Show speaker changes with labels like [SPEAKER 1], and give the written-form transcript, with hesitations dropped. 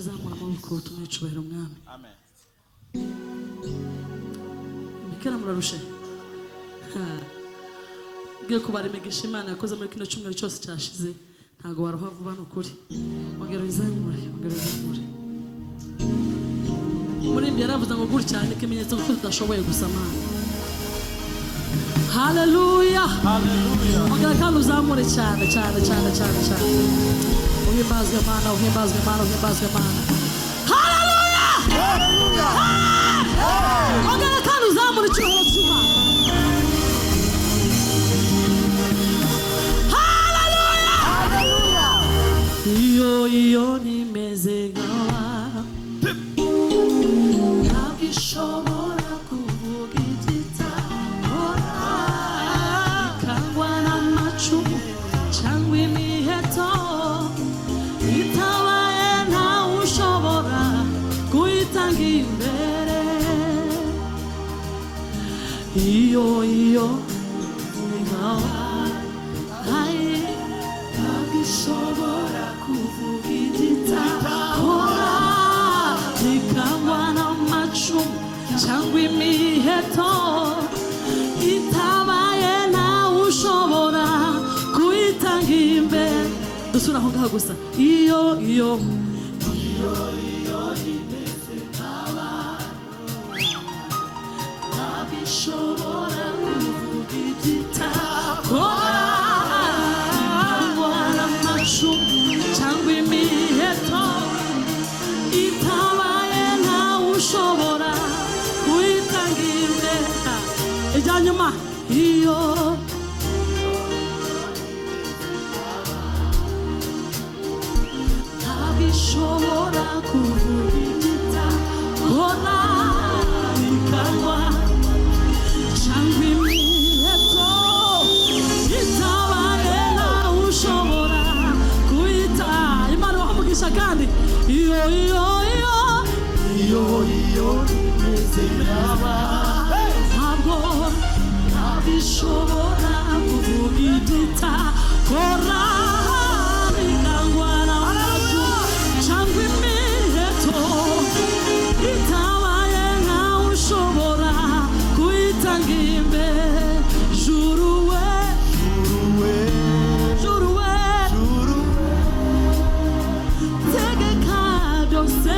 [SPEAKER 1] zamura amaboko tumwicubahira umwami.
[SPEAKER 2] Amen.
[SPEAKER 1] Bikira murarushe. Ngiye kubara imigisha Imana yakoze muri kino cyumweru cyose cyashize ntago waroha vuba n'ukuri. Ongera uzamure, ongera uzamure. Muri imbere yaravuze ngo gutya ni ikimenyetso ko tudashoboye gusamana. Hallelujah.
[SPEAKER 2] Hallelujah.
[SPEAKER 1] Ongera kandi uzamure cyane cyane cyane cyane cyane. Uhimbazwe Mana, uhimbazwe Mana, uhimbazwe Mana. Hallelujah. Hallelujah. Ongera kandi uzamure icyubahiro cy'Imana. Iyo nimeze nkawa ntabwo ishobora kuvuga igitahora ikangwa n'amacumu cyangwa imiheto itabaye ntawe ushobora kuyitanga imbere. Iyo nkawa ntabwo ishobora kuvuga igitahora ikangwa n'amacumu cyangwa imiheto itabaye ntawe ushobora kuyitanga imbere. Dusura aho ngaho gusa. Iyo imeze nk'aba ntabwo ishobora kuvuga igitahora cyangwa imiheto itabaye ntawe ushobora kuyitanga imbere. Ijya nyuma. Iyo ntabwo ishobora kuvuga igitahora ikangwa cyangwa imiheto itabaye ntawe ushobora kuyita. Imana wamugisha kandi iyo imeze nk'aba ntabwo ishobora kuvuga igitahora ikangwa n'amacumu cyangwa imiheto itabaye ntawe ushobora kuyitanga imbere. Juru we tegeka byose